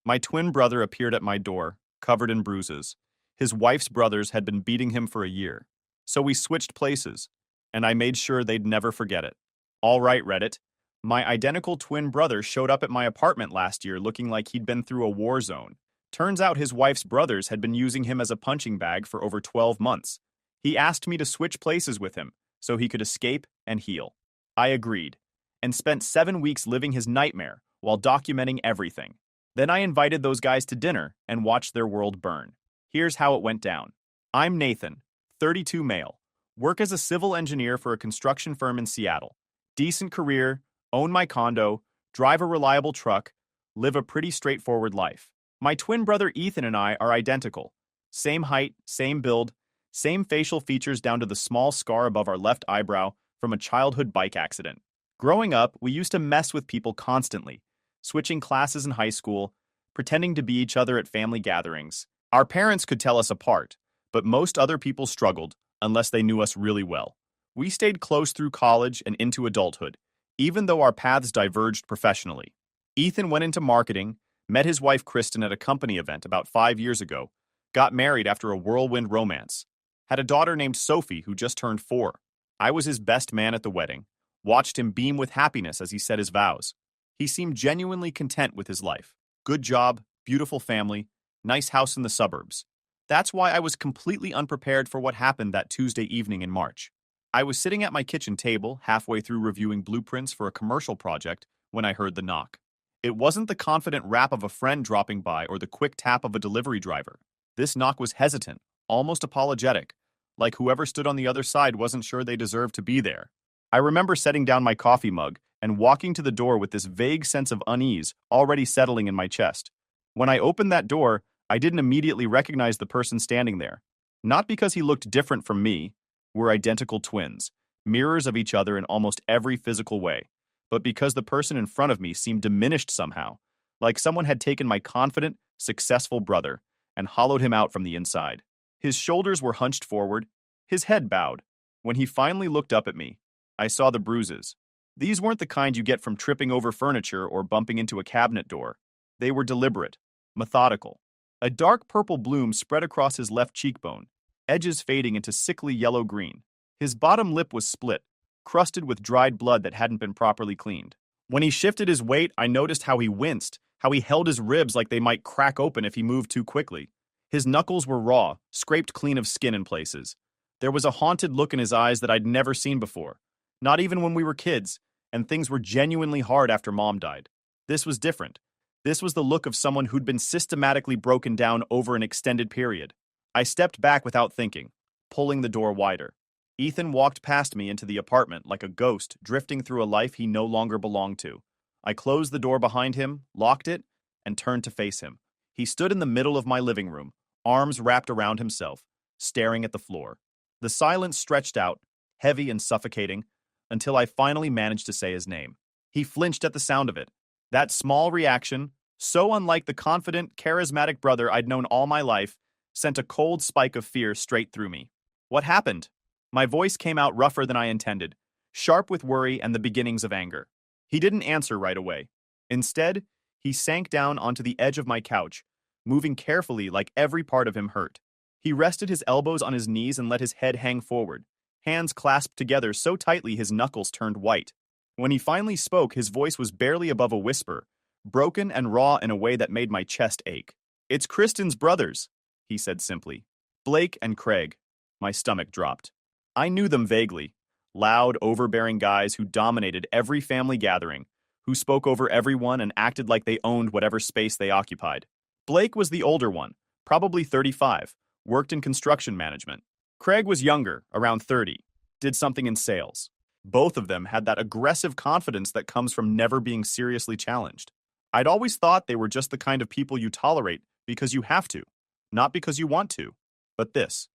My twin brother appeared at my door, covered in bruises. His wife's brothers had been beating him for a year. So we switched places, and I made sure they'd never forget it. All right, Reddit. My identical twin brother showed up at my apartment last year looking like he'd been through a war zone. Turns out his wife's brothers had been using him as a punching bag for over 12 months. He asked me to switch places with him so he could escape and heal. I agreed, and spent 7 weeks living his nightmare while documenting everything. Then I invited those guys to dinner and watched their world burn. Here's how it went down. I'm Nathan, 32 male, work as a civil engineer for a construction firm in Seattle. Decent career, own my condo, drive a reliable truck, live a pretty straightforward life. My twin brother Ethan and I are identical. Same height, same build, same facial features down to the small scar above our left eyebrow from a childhood bike accident. Growing up, we used to mess with people constantly, switching classes in high school, pretending to be each other at family gatherings. Our parents could tell us apart, but most other people struggled unless they knew us really well. We stayed close through college and into adulthood, even though our paths diverged professionally. Ethan went into marketing, met his wife Kristen at a company event about 5 years ago, got married after a whirlwind romance, had a daughter named Sophie who just turned 4. I was his best man at the wedding, watched him beam with happiness as he said his vows. He seemed genuinely content with his life. Good job, beautiful family, nice house in the suburbs. That's why I was completely unprepared for what happened that Tuesday evening in March. I was sitting at my kitchen table, halfway through reviewing blueprints for a commercial project, when I heard the knock. It wasn't the confident rap of a friend dropping by or the quick tap of a delivery driver. This knock was hesitant, almost apologetic, like whoever stood on the other side wasn't sure they deserved to be there. I remember setting down my coffee mug and walking to the door with this vague sense of unease already settling in my chest. When I opened that door, I didn't immediately recognize the person standing there. Not because he looked different from me, we're identical twins, mirrors of each other in almost every physical way, but because the person in front of me seemed diminished somehow, like someone had taken my confident, successful brother and hollowed him out from the inside. His shoulders were hunched forward, his head bowed. When he finally looked up at me, I saw the bruises. These weren't the kind you get from tripping over furniture or bumping into a cabinet door. They were deliberate, methodical. A dark purple bloom spread across his left cheekbone, edges fading into sickly yellow-green. His bottom lip was split, crusted with dried blood that hadn't been properly cleaned. When he shifted his weight, I noticed how he winced, how he held his ribs like they might crack open if he moved too quickly. His knuckles were raw, scraped clean of skin in places. There was a haunted look in his eyes that I'd never seen before, not even when we were kids, and things were genuinely hard after Mom died. This was different. This was the look of someone who'd been systematically broken down over an extended period. I stepped back without thinking, pulling the door wider. Ethan walked past me into the apartment like a ghost drifting through a life he no longer belonged to. I closed the door behind him, locked it, and turned to face him. He stood in the middle of my living room, arms wrapped around himself, staring at the floor. The silence stretched out, heavy and suffocating, until I finally managed to say his name. He flinched at the sound of it. That small reaction, so unlike the confident, charismatic brother I'd known all my life, sent a cold spike of fear straight through me. What happened? My voice came out rougher than I intended, sharp with worry and the beginnings of anger. He didn't answer right away. Instead, he sank down onto the edge of my couch, moving carefully like every part of him hurt. He rested his elbows on his knees and let his head hang forward, hands clasped together so tightly his knuckles turned white. When he finally spoke, his voice was barely above a whisper, broken and raw in a way that made my chest ache. "It's Kristen's brothers," he said simply. "Blake and Craig." My stomach dropped. I knew them vaguely. Loud, overbearing guys who dominated every family gathering, who spoke over everyone and acted like they owned whatever space they occupied. Blake was the older one, probably 35, worked in construction management. Craig was younger, around 30, did something in sales. Both of them had that aggressive confidence that comes from never being seriously challenged. I'd always thought they were just the kind of people you tolerate because you have to, not because you want to. But this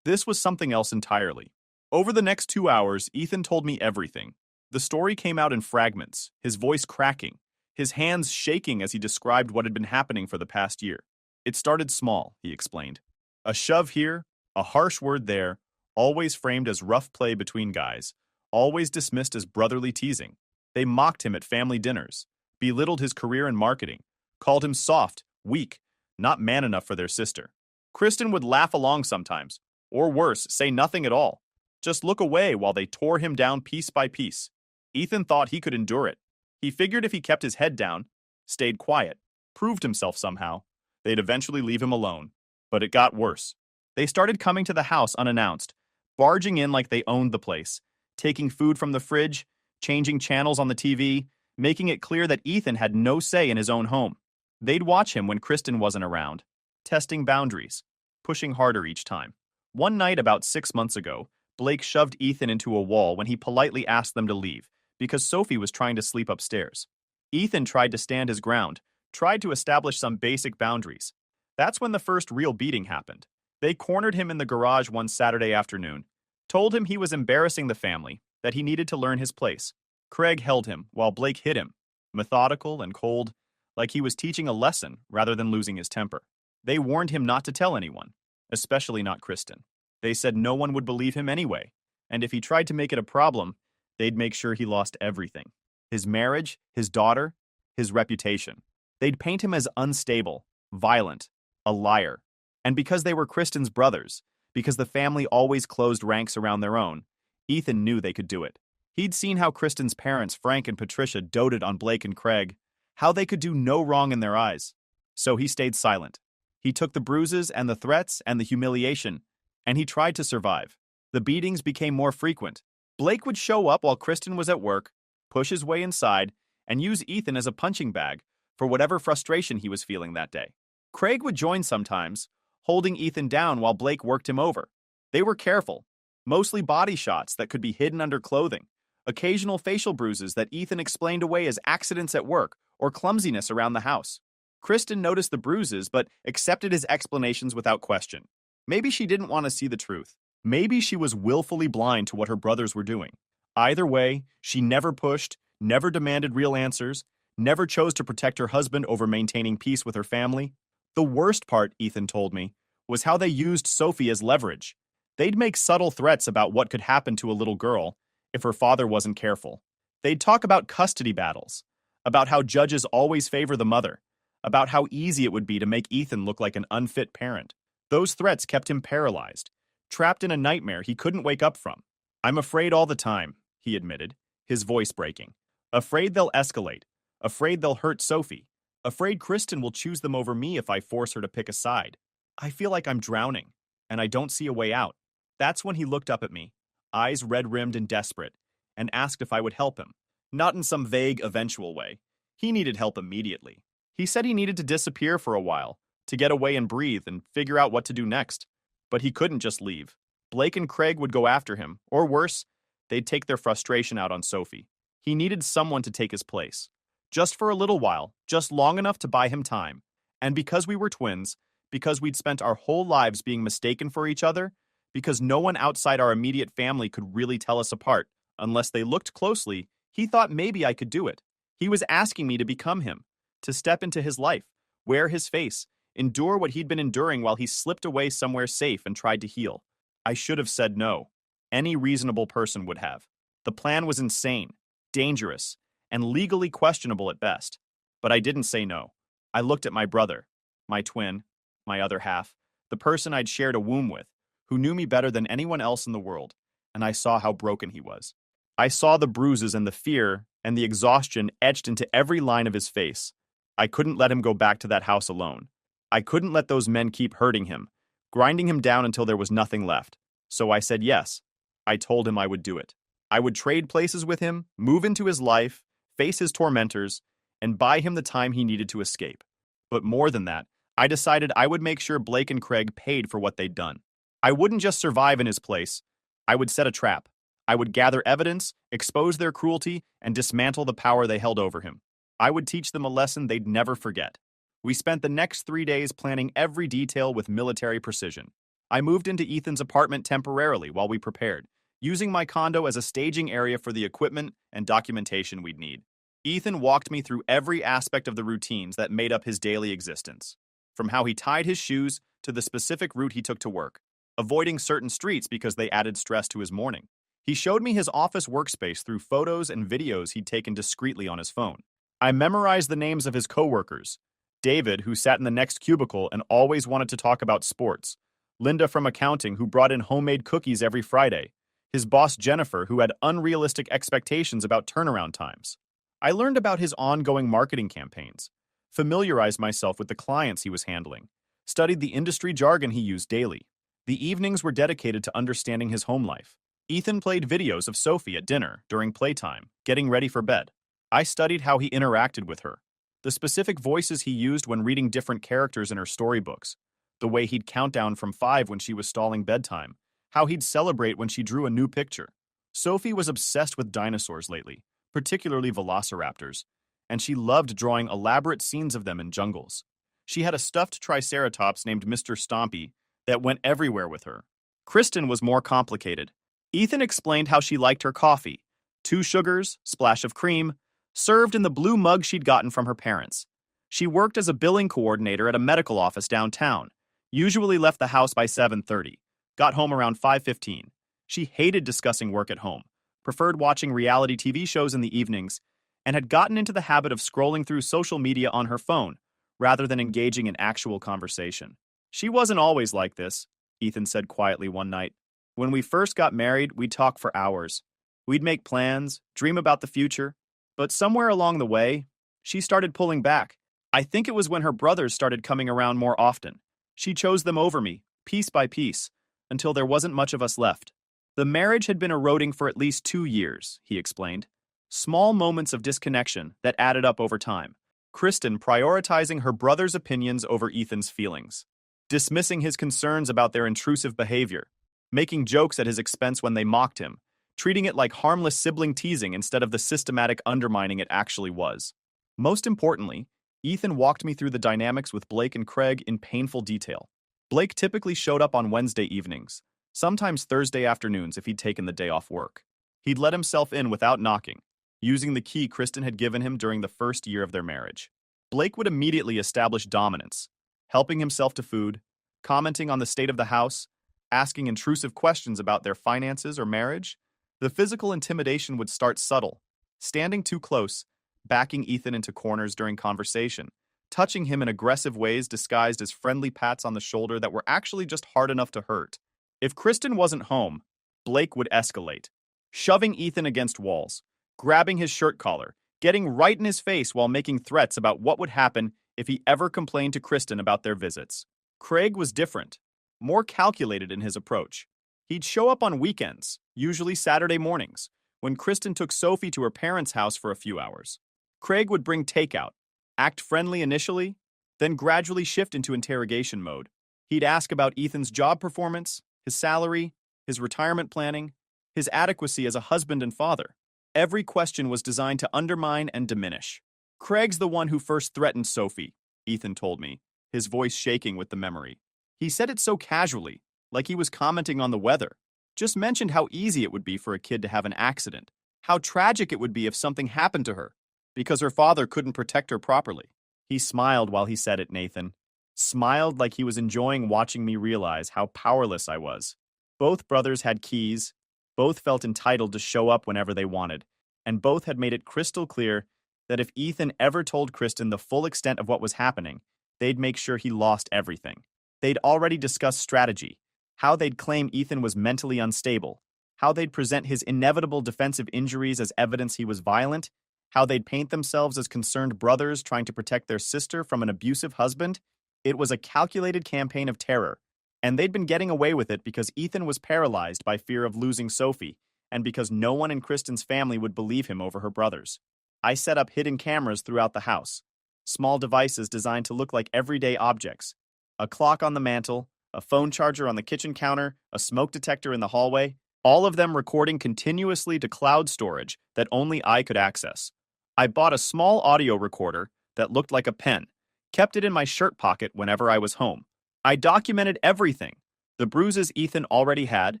was something else entirely. Over the next 2 hours, Ethan told me everything. The story came out in fragments, his voice cracking, his hands shaking as he described what had been happening for the past year. It started small, he explained. A shove here, a harsh word there, always framed as rough play between guys, always dismissed as brotherly teasing. They mocked him at family dinners, belittled his career in marketing, called him soft, weak, not man enough for their sister. Kristen would laugh along sometimes, or worse, say nothing at all. Just look away while they tore him down piece by piece. Ethan thought he could endure it. He figured if he kept his head down, stayed quiet, proved himself somehow, they'd eventually leave him alone. But it got worse. They started coming to the house unannounced, barging in like they owned the place, taking food from the fridge, changing channels on the TV, making it clear that Ethan had no say in his own home. They'd watch him when Kristen wasn't around, testing boundaries, pushing harder each time. One night about 6 months ago, Blake shoved Ethan into a wall when he politely asked them to leave because Sophie was trying to sleep upstairs. Ethan tried to stand his ground, tried to establish some basic boundaries. That's when the first real beating happened. They cornered him in the garage one Saturday afternoon, told him he was embarrassing the family, that he needed to learn his place. Craig held him while Blake hit him, methodical and cold, like he was teaching a lesson rather than losing his temper. They warned him not to tell anyone, especially not Kristen. They said no one would believe him anyway, and if he tried to make it a problem, they'd make sure he lost everything. His marriage, his daughter, his reputation. They'd paint him as unstable, violent, a liar. And because they were Kristen's brothers, because the family always closed ranks around their own, Ethan knew they could do it. He'd seen how Kristen's parents, Frank and Patricia, doted on Blake and Craig, how they could do no wrong in their eyes. So he stayed silent. He took the bruises and the threats and the humiliation, and he tried to survive. The beatings became more frequent. Blake would show up while Kristen was at work, push his way inside, and use Ethan as a punching bag for whatever frustration he was feeling that day. Craig would join sometimes, holding Ethan down while Blake worked him over. They were careful, mostly body shots that could be hidden under clothing, occasional facial bruises that Ethan explained away as accidents at work or clumsiness around the house. Kristen noticed the bruises but accepted his explanations without question. Maybe she didn't want to see the truth. Maybe she was willfully blind to what her brothers were doing. Either way, she never pushed, never demanded real answers, never chose to protect her husband over maintaining peace with her family. The worst part, Ethan told me, was how they used Sophie as leverage. They'd make subtle threats about what could happen to a little girl if her father wasn't careful. They'd talk about custody battles, about how judges always favor the mother, about how easy it would be to make Ethan look like an unfit parent. Those threats kept him paralyzed, trapped in a nightmare he couldn't wake up from. "I'm afraid all the time," he admitted, his voice breaking. "Afraid they'll escalate, afraid they'll hurt Sophie, afraid Kristen will choose them over me if I force her to pick a side. I feel like I'm drowning, and I don't see a way out." That's when he looked up at me, eyes red-rimmed and desperate, and asked if I would help him. Not in some vague, eventual way. He needed help immediately. He said he needed to disappear for a while, to get away and breathe and figure out what to do next. But he couldn't just leave. Blake and Craig would go after him, or worse, they'd take their frustration out on Sophie. He needed someone to take his place. Just for a little while, just long enough to buy him time. And because we were twins, because we'd spent our whole lives being mistaken for each other, because no one outside our immediate family could really tell us apart, unless they looked closely, he thought maybe I could do it. He was asking me to become him, to step into his life, wear his face, endure what he'd been enduring while he slipped away somewhere safe and tried to heal. I should have said no. Any reasonable person would have. The plan was insane, dangerous, and legally questionable at best. But I didn't say no. I looked at my brother, my twin, my other half, the person I'd shared a womb with, who knew me better than anyone else in the world, and I saw how broken he was. I saw the bruises and the fear and the exhaustion etched into every line of his face. I couldn't let him go back to that house alone. I couldn't let those men keep hurting him, grinding him down until there was nothing left. So I said yes. I told him I would do it. I would trade places with him, move into his life, face his tormentors, and buy him the time he needed to escape. But more than that, I decided I would make sure Blake and Craig paid for what they'd done. I wouldn't just survive in his place. I would set a trap. I would gather evidence, expose their cruelty, and dismantle the power they held over him. I would teach them a lesson they'd never forget. We spent the next 3 days planning every detail with military precision. I moved into Ethan's apartment temporarily while we prepared, using my condo as a staging area for the equipment and documentation we'd need. Ethan walked me through every aspect of the routines that made up his daily existence, from how he tied his shoes to the specific route he took to work, avoiding certain streets because they added stress to his morning. He showed me his office workspace through photos and videos he'd taken discreetly on his phone. I memorized the names of his coworkers, David, who sat in the next cubicle and always wanted to talk about sports. Linda from accounting, who brought in homemade cookies every Friday. His boss, Jennifer, who had unrealistic expectations about turnaround times. I learned about his ongoing marketing campaigns, familiarized myself with the clients he was handling, studied the industry jargon he used daily. The evenings were dedicated to understanding his home life. Ethan played videos of Sophie at dinner, during playtime, getting ready for bed. I studied how he interacted with her, the specific voices he used when reading different characters in her storybooks, the way he'd count down from 5 when she was stalling bedtime, how he'd celebrate when she drew a new picture. Sophie was obsessed with dinosaurs lately, particularly velociraptors, and she loved drawing elaborate scenes of them in jungles. She had a stuffed triceratops named Mr. Stompy that went everywhere with her. Kristen was more complicated. Ethan explained how she liked her coffee: 2 sugars, splash of cream, served in the blue mug she'd gotten from her parents. She worked as a billing coordinator at a medical office downtown, usually left the house by 7:30, got home around 5:15. She hated discussing work at home, preferred watching reality TV shows in the evenings, and had gotten into the habit of scrolling through social media on her phone rather than engaging in actual conversation. She wasn't always like this, Ethan said quietly one night. When we first got married, we'd talk for hours. We'd make plans, dream about the future, but somewhere along the way, she started pulling back. I think it was when her brothers started coming around more often. She chose them over me, piece by piece, until there wasn't much of us left. The marriage had been eroding for at least 2 years, he explained. Small moments of disconnection that added up over time. Kristen prioritizing her brother's opinions over Ethan's feelings, dismissing his concerns about their intrusive behavior, making jokes at his expense when they mocked him, treating it like harmless sibling teasing instead of the systematic undermining it actually was. Most importantly, Ethan walked me through the dynamics with Blake and Craig in painful detail. Blake typically showed up on Wednesday evenings, sometimes Thursday afternoons if he'd taken the day off work. He'd let himself in without knocking, using the key Kristen had given him during the first year of their marriage. Blake would immediately establish dominance, helping himself to food, commenting on the state of the house, asking intrusive questions about their finances or marriage. The physical intimidation would start subtle, standing too close, backing Ethan into corners during conversation, touching him in aggressive ways disguised as friendly pats on the shoulder that were actually just hard enough to hurt. If Kristen wasn't home, Blake would escalate, shoving Ethan against walls, grabbing his shirt collar, getting right in his face while making threats about what would happen if he ever complained to Kristen about their visits. Craig was different, more calculated in his approach. He'd show up on weekends, usually Saturday mornings, when Kristen took Sophie to her parents' house for a few hours. Craig would bring takeout, act friendly initially, then gradually shift into interrogation mode. He'd ask about Ethan's job performance, his salary, his retirement planning, his adequacy as a husband and father. Every question was designed to undermine and diminish. Craig's the one who first threatened Sophie, Ethan told me, his voice shaking with the memory. He said it so casually, like he was commenting on the weather. Just mentioned how easy it would be for a kid to have an accident, how tragic it would be if something happened to her, because her father couldn't protect her properly. He smiled while he said it, Nathan. Smiled like he was enjoying watching me realize how powerless I was. Both brothers had keys, both felt entitled to show up whenever they wanted, and both had made it crystal clear that if Ethan ever told Kristen the full extent of what was happening, they'd make sure he lost everything. They'd already discussed strategy, how they'd claim Ethan was mentally unstable, how they'd present his inevitable defensive injuries as evidence he was violent, how they'd paint themselves as concerned brothers trying to protect their sister from an abusive husband. It was a calculated campaign of terror, and they'd been getting away with it because Ethan was paralyzed by fear of losing Sophie, and because no one in Kristen's family would believe him over her brothers. I set up hidden cameras throughout the house, small devices designed to look like everyday objects. A clock on the mantle, a phone charger on the kitchen counter, a smoke detector in the hallway, all of them recording continuously to cloud storage that only I could access. I bought a small audio recorder that looked like a pen, kept it in my shirt pocket whenever I was home. I documented everything: the bruises Ethan already had,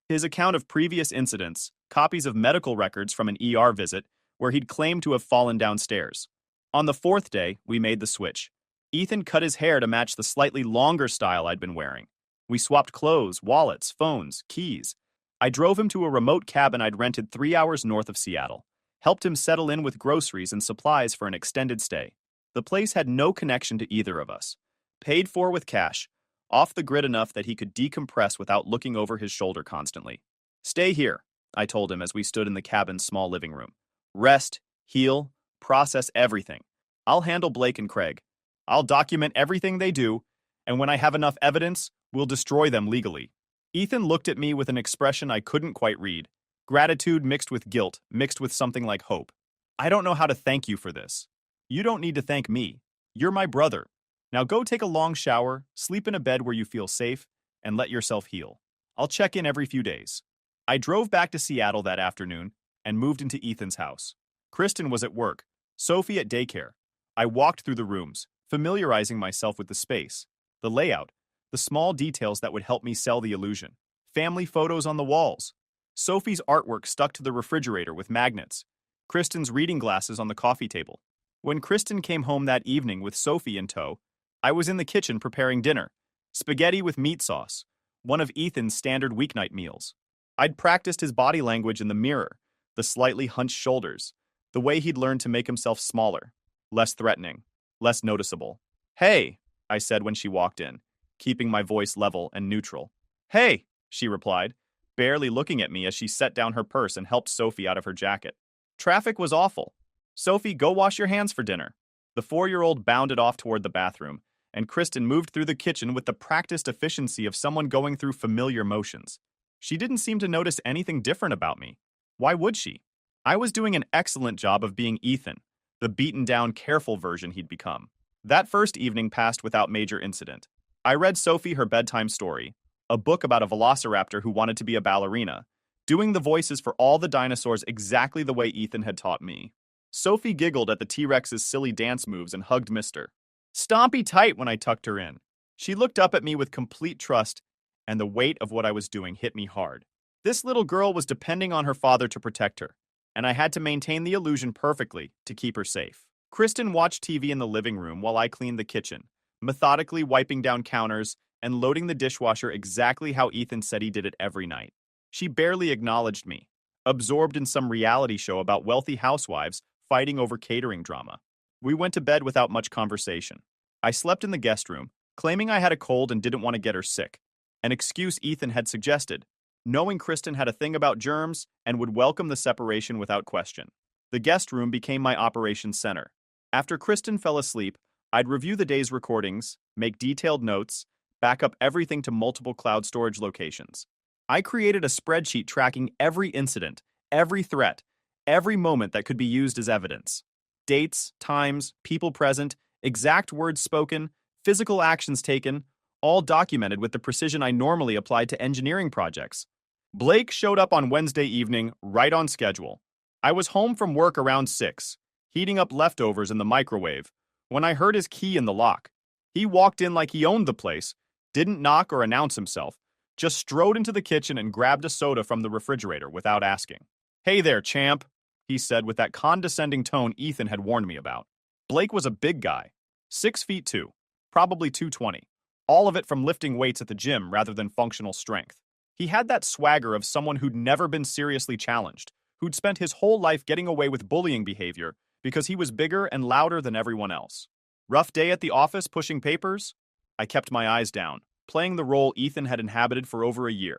his account of previous incidents, copies of medical records from an ER visit where he'd claimed to have fallen downstairs. On the 4th day, we made the switch. Ethan cut his hair to match the slightly longer style I'd been wearing. We swapped clothes, wallets, phones, keys. I drove him to a remote cabin I'd rented 3 hours north of Seattle, helped him settle in with groceries and supplies for an extended stay. The place had no connection to either of us. Paid for with cash, off the grid enough that he could decompress without looking over his shoulder constantly. Stay here, I told him as we stood in the cabin's small living room. Rest, heal, process everything. I'll handle Blake and Craig. I'll document everything they do, and when I have enough evidence, we'll destroy them legally. Ethan looked at me with an expression I couldn't quite read. Gratitude mixed with guilt, mixed with something like hope. I don't know how to thank you for this. You don't need to thank me. You're my brother. Now go take a long shower, sleep in a bed where you feel safe, and let yourself heal. I'll check in every few days. I drove back to Seattle that afternoon and moved into Ethan's house. Kristen was at work, Sophie at daycare. I walked through the rooms, familiarizing myself with the space, the layout, the small details that would help me sell the illusion. Family photos on the walls. Sophie's artwork stuck to the refrigerator with magnets. Kristen's reading glasses on the coffee table. When Kristen came home that evening with Sophie in tow, I was in the kitchen preparing dinner. Spaghetti with meat sauce, one of Ethan's standard weeknight meals. I'd practiced his body language in the mirror, the slightly hunched shoulders, the way he'd learned to make himself smaller, less threatening, less noticeable. Hey, I said when she walked in, keeping my voice level and neutral. Hey, she replied, barely looking at me as she set down her purse and helped Sophie out of her jacket. Traffic was awful. Sophie, go wash your hands for dinner. The 4-year-old bounded off toward the bathroom, and Kristen moved through the kitchen with the practiced efficiency of someone going through familiar motions. She didn't seem to notice anything different about me. Why would she? I was doing an excellent job of being Ethan, the beaten-down, careful version he'd become. That first evening passed without major incident. I read Sophie her bedtime story, a book about a velociraptor who wanted to be a ballerina, doing the voices for all the dinosaurs exactly the way Ethan had taught me. Sophie giggled at the T-Rex's silly dance moves and hugged Mister Stompy tight when I tucked her in. She looked up at me with complete trust, and the weight of what I was doing hit me hard. This little girl was depending on her father to protect her, and I had to maintain the illusion perfectly to keep her safe. Kristen watched TV in the living room while I cleaned the kitchen, methodically wiping down counters and loading the dishwasher exactly how Ethan said he did it every night. She barely acknowledged me, absorbed in some reality show about wealthy housewives fighting over catering drama. We went to bed without much conversation. I slept in the guest room, claiming I had a cold and didn't want to get her sick, an excuse Ethan had suggested, knowing Kristen had a thing about germs and would welcome the separation without question. The guest room became my operations center. After Kristen fell asleep, I'd review the day's recordings, make detailed notes, back up everything to multiple cloud storage locations. I created a spreadsheet tracking every incident, every threat, every moment that could be used as evidence. Dates, times, people present, exact words spoken, physical actions taken, all documented with the precision I normally applied to engineering projects. Blake showed up on Wednesday evening, right on schedule. I was home from work around 6, heating up leftovers in the microwave, when I heard his key in the lock. He walked in like he owned the place, didn't knock or announce himself, just strode into the kitchen and grabbed a soda from the refrigerator without asking. Hey there, champ, he said with that condescending tone Ethan had warned me about. Blake was a big guy, 6'2", probably 220. All of it from lifting weights at the gym rather than functional strength. He had that swagger of someone who'd never been seriously challenged, who'd spent his whole life getting away with bullying behavior because he was bigger and louder than everyone else. Rough day at the office pushing papers? I kept my eyes down, playing the role Ethan had inhabited for over a year.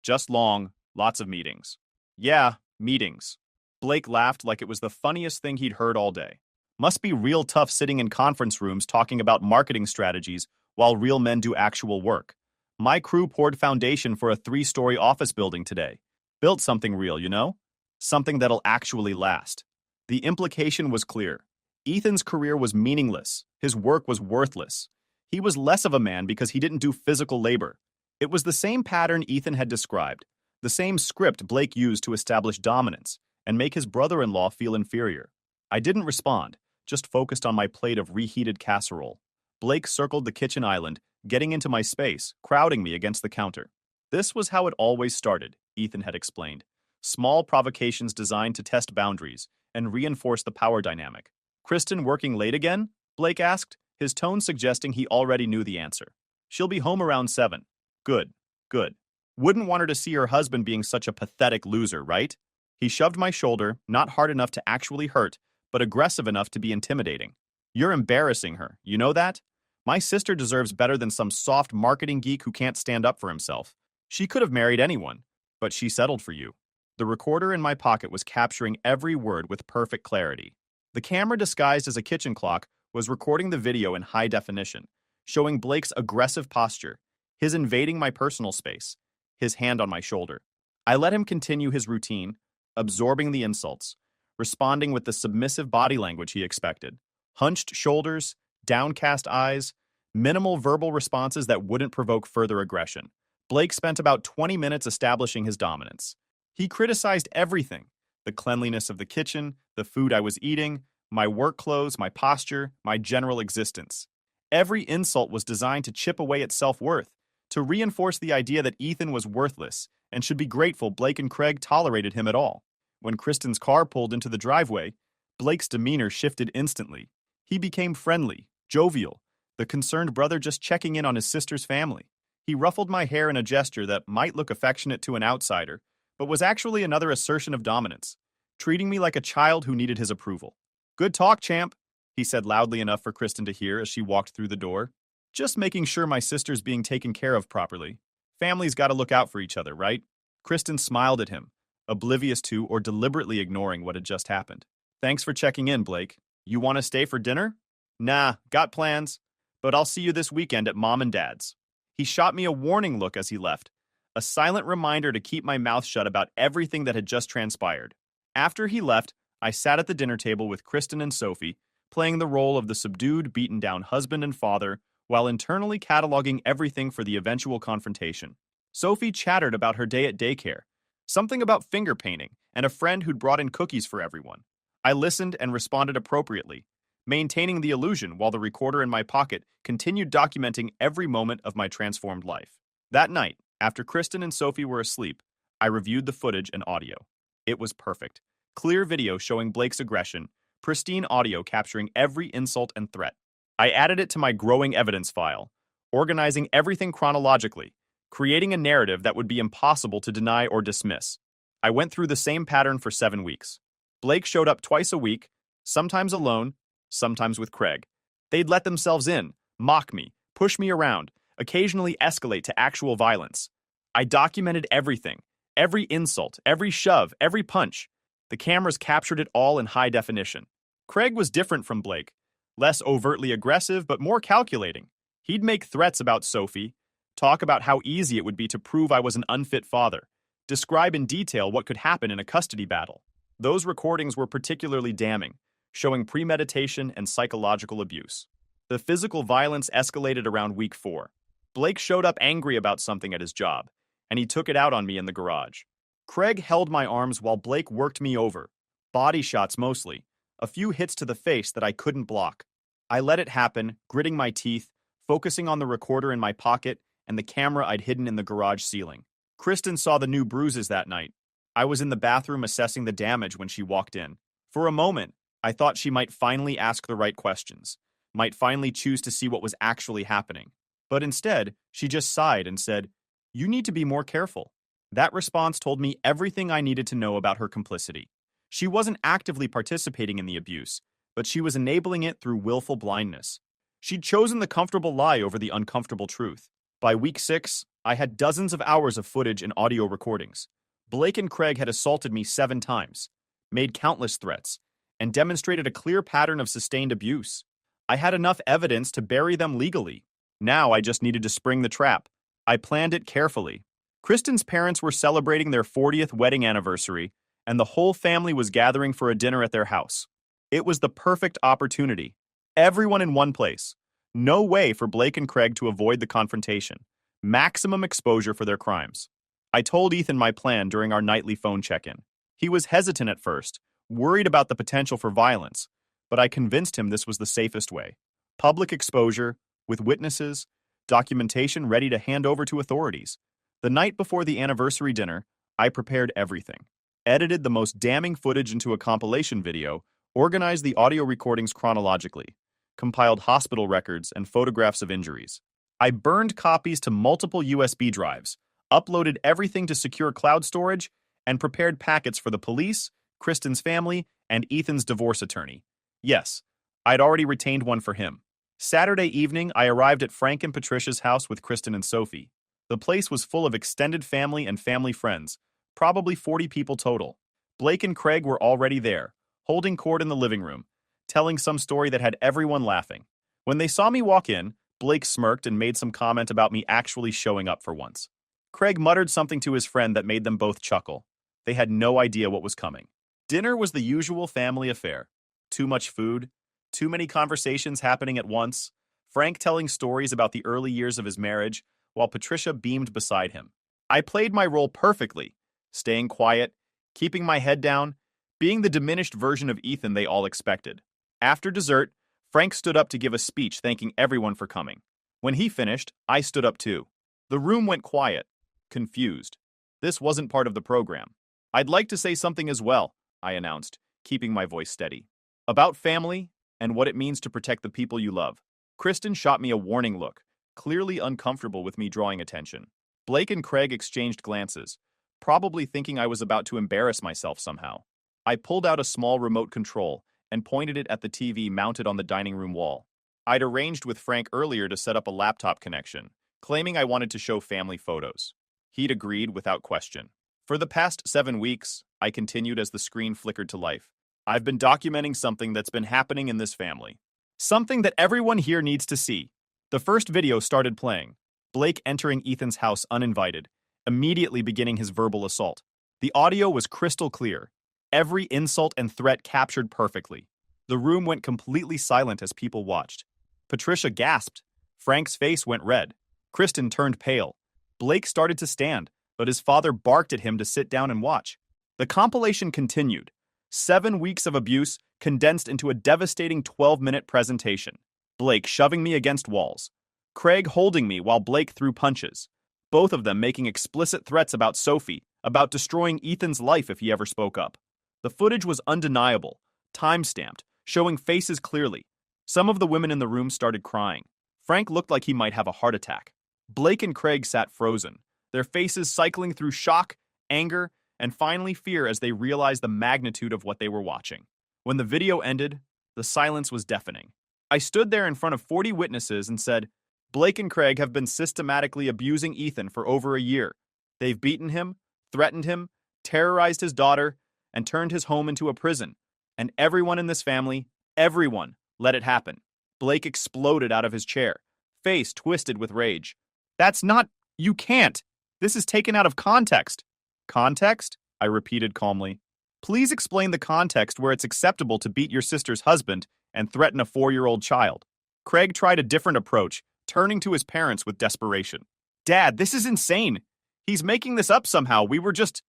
Just long, lots of meetings. Yeah, meetings. Blake laughed like it was the funniest thing he'd heard all day. Must be real tough sitting in conference rooms talking about marketing strategies while real men do actual work. My crew poured foundation for a 3-story office building today. Built something real, you know? Something that'll actually last. The implication was clear. Ethan's career was meaningless. His work was worthless. He was less of a man because he didn't do physical labor. It was the same pattern Ethan had described, the same script Blake used to establish dominance and make his brother-in-law feel inferior. I didn't respond, just focused on my plate of reheated casserole. Blake circled the kitchen island, getting into my space, crowding me against the counter. This was how it always started, Ethan had explained. Small provocations designed to test boundaries and reinforce the power dynamic. Kristen working late again? Blake asked, his tone suggesting he already knew the answer. She'll be home around 7. Good, good. Wouldn't want her to see her husband being such a pathetic loser, right? He shoved my shoulder, not hard enough to actually hurt, but aggressive enough to be intimidating. You're embarrassing her. You know that? My sister deserves better than some soft marketing geek who can't stand up for himself. She could have married anyone, but she settled for you. The recorder in my pocket was capturing every word with perfect clarity. The camera disguised as a kitchen clock was recording the video in high definition, showing Blake's aggressive posture, his invading my personal space, his hand on my shoulder. I let him continue his routine, absorbing the insults, responding with the submissive body language he expected. Hunched shoulders, downcast eyes, minimal verbal responses that wouldn't provoke further aggression. Blake spent about 20 minutes establishing his dominance. He criticized everything: the cleanliness of the kitchen, the food I was eating, my work clothes, my posture, my general existence. Every insult was designed to chip away at self-worth, to reinforce the idea that Ethan was worthless and should be grateful Blake and Craig tolerated him at all. When Kristen's car pulled into the driveway, Blake's demeanor shifted instantly. He became friendly, jovial, the concerned brother just checking in on his sister's family. He ruffled my hair in a gesture that might look affectionate to an outsider, but was actually another assertion of dominance, treating me like a child who needed his approval. "Good talk, champ," he said loudly enough for Kristen to hear as she walked through the door. "Just making sure my sister's being taken care of properly. Family's gotta look out for each other, right?" Kristen smiled at him, oblivious to or deliberately ignoring what had just happened. "Thanks for checking in, Blake. You want to stay for dinner?" "Nah, got plans. But I'll see you this weekend at Mom and Dad's." He shot me a warning look as he left, a silent reminder to keep my mouth shut about everything that had just transpired. After he left, I sat at the dinner table with Kristen and Sophie, playing the role of the subdued, beaten-down husband and father, while internally cataloging everything for the eventual confrontation. Sophie chattered about her day at daycare, something about finger painting, and a friend who'd brought in cookies for everyone. I listened and responded appropriately, maintaining the illusion while the recorder in my pocket continued documenting every moment of my transformed life. That night, after Kristen and Sophie were asleep, I reviewed the footage and audio. It was perfect. Clear video showing Blake's aggression, pristine audio capturing every insult and threat. I added it to my growing evidence file, organizing everything chronologically, creating a narrative that would be impossible to deny or dismiss. I went through the same pattern for 7 weeks. Blake showed up twice a week, sometimes alone, sometimes with Craig. They'd let themselves in, mock me, push me around, occasionally escalate to actual violence. I documented everything, every insult, every shove, every punch. The cameras captured it all in high definition. Craig was different from Blake, less overtly aggressive but more calculating. He'd make threats about Sophie, talk about how easy it would be to prove I was an unfit father, describe in detail what could happen in a custody battle. Those recordings were particularly damning, showing premeditation and psychological abuse. The physical violence escalated around week 4. Blake showed up angry about something at his job, and he took it out on me in the garage. Craig held my arms while Blake worked me over, body shots mostly, a few hits to the face that I couldn't block. I let it happen, gritting my teeth, focusing on the recorder in my pocket and the camera I'd hidden in the garage ceiling. Kristen saw the new bruises that night. I was in the bathroom assessing the damage when she walked in. For a moment, I thought she might finally ask the right questions, might finally choose to see what was actually happening. But instead, she just sighed and said, "You need to be more careful." That response told me everything I needed to know about her complicity. She wasn't actively participating in the abuse, but she was enabling it through willful blindness. She'd chosen the comfortable lie over the uncomfortable truth. By week 6, I had dozens of hours of footage and audio recordings. Blake and Craig had assaulted me 7 times, made countless threats, and demonstrated a clear pattern of sustained abuse. I had enough evidence to bury them legally. Now I just needed to spring the trap. I planned it carefully. Kristen's parents were celebrating their 40th wedding anniversary, and the whole family was gathering for a dinner at their house. It was the perfect opportunity. Everyone in one place. No way for Blake and Craig to avoid the confrontation. Maximum exposure for their crimes. I told Ethan my plan during our nightly phone check-in. He was hesitant at first, worried about the potential for violence, but I convinced him this was the safest way. Public exposure, with witnesses, documentation ready to hand over to authorities. The night before the anniversary dinner, I prepared everything. Edited the most damning footage into a compilation video, organized the audio recordings chronologically, compiled hospital records and photographs of injuries. I burned copies to multiple USB drives, uploaded everything to secure cloud storage, and prepared packets for the police, Kristen's family, and Ethan's divorce attorney. Yes, I'd already retained one for him. Saturday evening, I arrived at Frank and Patricia's house with Kristen and Sophie. The place was full of extended family and family friends, probably 40 people total. Blake and Craig were already there, holding court in the living room, telling some story that had everyone laughing. When they saw me walk in, Blake smirked and made some comment about me actually showing up for once. Craig muttered something to his friend that made them both chuckle. They had no idea what was coming. Dinner was the usual family affair. Too much food, too many conversations happening at once, Frank telling stories about the early years of his marriage, while Patricia beamed beside him. I played my role perfectly, staying quiet, keeping my head down, being the diminished version of Ethan they all expected. After dessert, Frank stood up to give a speech thanking everyone for coming. When he finished, I stood up too. The room went quiet, confused. This wasn't part of the program. I'd like to say something as well, I announced, keeping my voice steady. About family and what it means to protect the people you love. Kristen shot me a warning look, clearly uncomfortable with me drawing attention. Blake and Craig exchanged glances, probably thinking I was about to embarrass myself somehow. I pulled out a small remote control and pointed it at the TV mounted on the dining room wall. I'd arranged with Frank earlier to set up a laptop connection, claiming I wanted to show family photos. He'd agreed without question. For the past 7 weeks, I continued as the screen flickered to life. I've been documenting something that's been happening in this family. Something that everyone here needs to see. The first video started playing. Blake entering Ethan's house uninvited, immediately beginning his verbal assault. The audio was crystal clear. Every insult and threat captured perfectly. The room went completely silent as people watched. Patricia gasped. Frank's face went red. Kristen turned pale. Blake started to stand, but his father barked at him to sit down and watch. The compilation continued. 7 weeks of abuse condensed into a devastating 12-minute presentation. Blake shoving me against walls. Craig holding me while Blake threw punches. Both of them making explicit threats about Sophie, about destroying Ethan's life if he ever spoke up. The footage was undeniable, time-stamped, showing faces clearly. Some of the women in the room started crying. Frank looked like he might have a heart attack. Blake and Craig sat frozen, their faces cycling through shock, anger, and finally fear as they realized the magnitude of what they were watching. When the video ended, the silence was deafening. I stood there in front of 40 witnesses and said, Blake and Craig have been systematically abusing Ethan for over a year. They've beaten him, threatened him, terrorized his daughter, and turned his home into a prison. And everyone in this family, everyone, let it happen. Blake exploded out of his chair, face twisted with rage. That's not... You can't. This is taken out of context. Context? I repeated calmly. Please explain the context where it's acceptable to beat your sister's husband and threaten a 4-year-old child. Craig tried a different approach, turning to his parents with desperation. Dad, this is insane. He's making this up somehow. We were just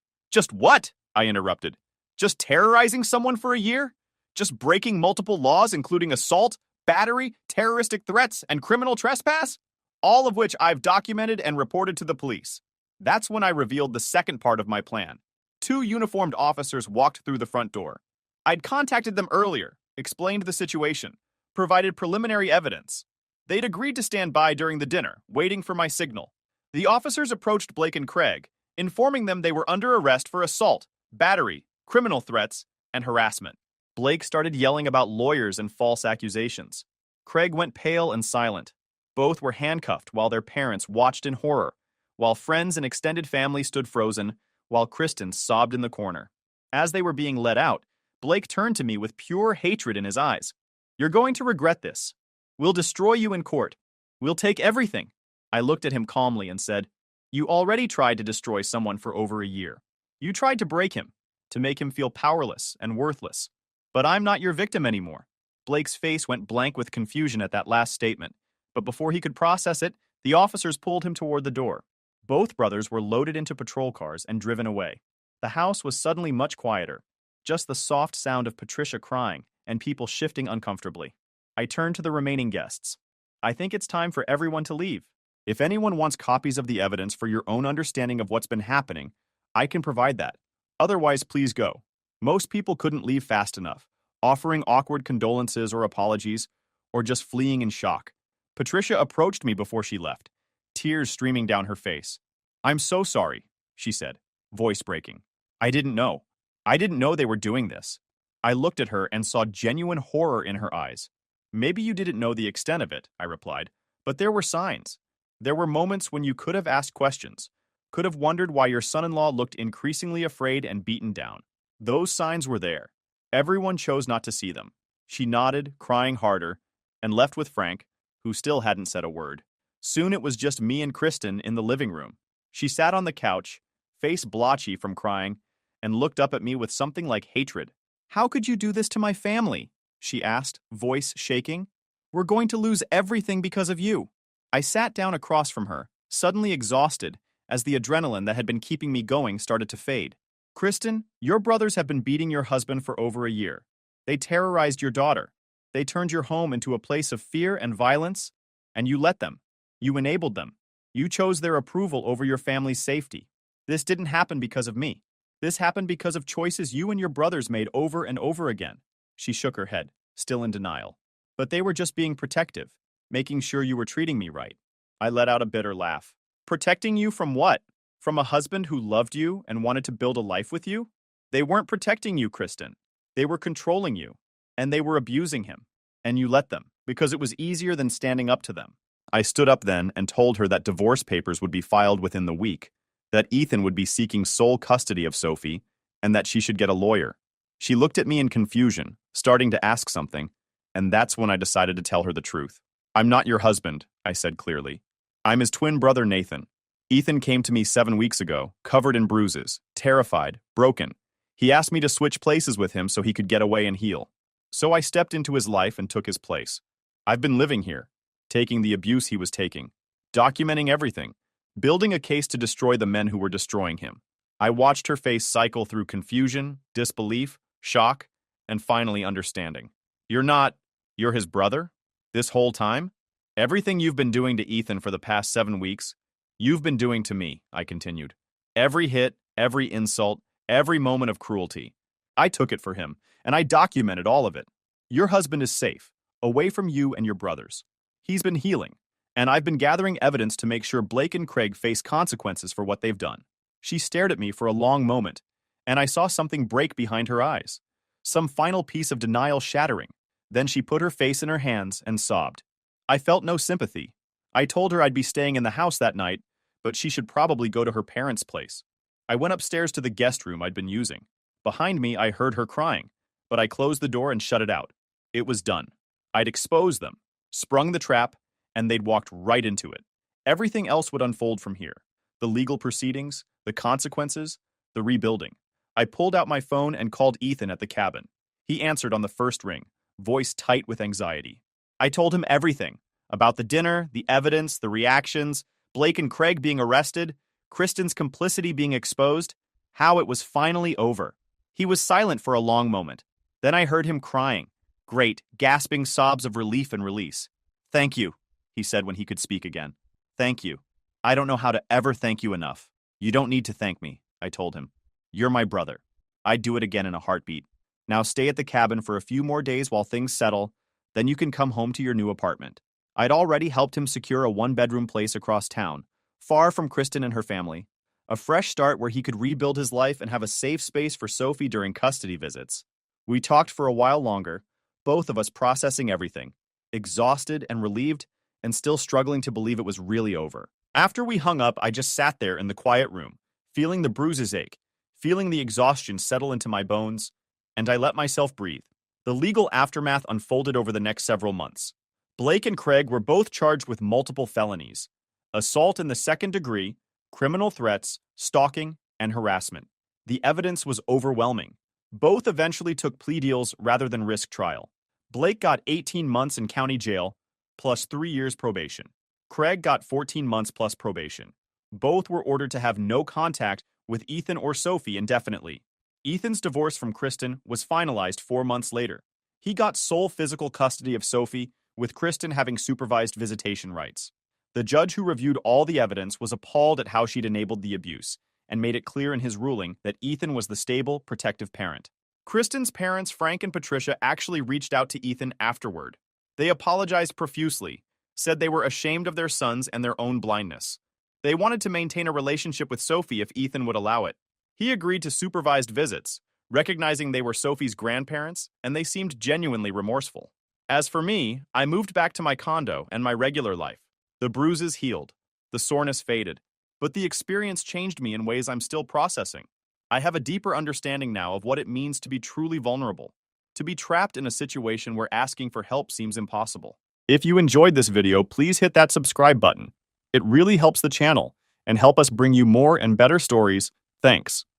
what? I interrupted. Just terrorizing someone for a year? Just breaking multiple laws, including assault, battery, terroristic threats, and criminal trespass? All of which I've documented and reported to the police. That's when I revealed the second part of my plan. 2 uniformed officers walked through the front door. I'd contacted them earlier, explained the situation, provided preliminary evidence. They'd agreed to stand by during the dinner, waiting for my signal. The officers approached Blake and Craig, informing them they were under arrest for assault, battery, criminal threats, and harassment. Blake started yelling about lawyers and false accusations. Craig went pale and silent. Both were handcuffed while their parents watched in horror, while friends and extended family stood frozen, while Kristen sobbed in the corner. As they were being let out, Blake turned to me with pure hatred in his eyes. You're going to regret this. We'll destroy you in court. We'll take everything. I looked at him calmly and said, You already tried to destroy someone for over a year. You tried to break him, to make him feel powerless and worthless. But I'm not your victim anymore. Blake's face went blank with confusion at that last statement, but before he could process it, the officers pulled him toward the door. Both brothers were loaded into patrol cars and driven away. The house was suddenly much quieter, just the soft sound of Patricia crying and people shifting uncomfortably. I turned to the remaining guests. I think it's time for everyone to leave. If anyone wants copies of the evidence for your own understanding of what's been happening, I can provide that. Otherwise, please go. Most people couldn't leave fast enough, offering awkward condolences or apologies, or just fleeing in shock. Patricia approached me before she left, tears streaming down her face. I'm so sorry, she said, voice breaking. I didn't know. I didn't know they were doing this. I looked at her and saw genuine horror in her eyes. Maybe you didn't know the extent of it, I replied, but there were signs. There were moments when you could have asked questions, could have wondered why your son-in-law looked increasingly afraid and beaten down. Those signs were there. Everyone chose not to see them. She nodded, crying harder, and left with Frank, who still hadn't said a word. Soon it was just me and Kristen in the living room. She sat on the couch, face blotchy from crying, and looked up at me with something like hatred. "How could you do this to my family?" she asked, voice shaking. "We're going to lose everything because of you." I sat down across from her, suddenly exhausted, as the adrenaline that had been keeping me going started to fade. "Kristen, your brothers have been beating your husband for over a year. They terrorized your daughter. They turned your home into a place of fear and violence, and you let them. You enabled them. You chose their approval over your family's safety. This didn't happen because of me. This happened because of choices you and your brothers made over and over again." She shook her head, still in denial. "But they were just being protective, making sure you were treating me right." I let out a bitter laugh. "Protecting you from what? From a husband who loved you and wanted to build a life with you? They weren't protecting you, Kristen. They were controlling you, and they were abusing him. And you let them, because it was easier than standing up to them." I stood up then and told her that divorce papers would be filed within the week, that Ethan would be seeking sole custody of Sophie, and that she should get a lawyer. She looked at me in confusion, starting to ask something, and that's when I decided to tell her the truth. "I'm not your husband," I said clearly. "I'm his twin brother, Nathan. Ethan came to me 7 weeks ago, covered in bruises, terrified, broken. He asked me to switch places with him so he could get away and heal. So I stepped into his life and took his place. I've been living here, taking the abuse he was taking, documenting everything, building a case to destroy the men who were destroying him." I watched her face cycle through confusion, disbelief, shock, and finally understanding. You're his brother? This whole time? Everything you've been doing to Ethan for the past 7 weeks, you've been doing to me," I continued. "Every hit, every insult, every moment of cruelty. I took it for him, and I documented all of it. Your husband is safe, away from you and your brothers. He's been healing, and I've been gathering evidence to make sure Blake and Craig face consequences for what they've done." She stared at me for a long moment, and I saw something break behind her eyes, some final piece of denial shattering. Then she put her face in her hands and sobbed. I felt no sympathy. I told her I'd be staying in the house that night, but she should probably go to her parents' place. I went upstairs to the guest room I'd been using. Behind me, I heard her crying, but I closed the door and shut it out. It was done. I'd exposed them, sprung the trap, and they'd walked right into it. Everything else would unfold from here. The legal proceedings, the consequences, the rebuilding. I pulled out my phone and called Ethan at the cabin. He answered on the first ring, voice tight with anxiety. I told him everything, about the dinner, the evidence, the reactions, Blake and Craig being arrested, Kristen's complicity being exposed, how it was finally over. He was silent for a long moment. Then I heard him crying, great, gasping sobs of relief and release. "Thank you," he said when he could speak again. "Thank you. I don't know how to ever thank you enough." "You don't need to thank me," I told him. "You're my brother. I'd do it again in a heartbeat. Now stay at the cabin for a few more days while things settle, then you can come home to your new apartment." I'd already helped him secure a one-bedroom place across town, far from Kristen and her family. A fresh start where he could rebuild his life and have a safe space for Sophie during custody visits. We talked for a while longer, both of us processing everything, exhausted and relieved, and still struggling to believe it was really over. After we hung up, I just sat there in the quiet room, feeling the bruises ache, feeling the exhaustion settle into my bones, and I let myself breathe. The legal aftermath unfolded over the next several months. Blake and Craig were both charged with multiple felonies: assault in the second degree, criminal threats, stalking, and harassment. The evidence was overwhelming. Both eventually took plea deals rather than risk trial. Blake got 18 months in county jail, plus 3 years probation. Craig got 14 months plus probation. Both were ordered to have no contact with Ethan or Sophie indefinitely. Ethan's divorce from Kristen was finalized 4 months later. He got sole physical custody of Sophie, with Kristen having supervised visitation rights. The judge who reviewed all the evidence was appalled at how she'd enabled the abuse, and made it clear in his ruling that Ethan was the stable, protective parent. Kristen's parents, Frank and Patricia, actually reached out to Ethan afterward. They apologized profusely, said they were ashamed of their sons and their own blindness. They wanted to maintain a relationship with Sophie if Ethan would allow it. He agreed to supervised visits, recognizing they were Sophie's grandparents, and they seemed genuinely remorseful. As for me, I moved back to my condo and my regular life. The bruises healed, the soreness faded, but the experience changed me in ways I'm still processing. I have a deeper understanding now of what it means to be truly vulnerable, to be trapped in a situation where asking for help seems impossible. If you enjoyed this video, please hit that subscribe button. It really helps the channel and help us bring you more and better stories. Thanks.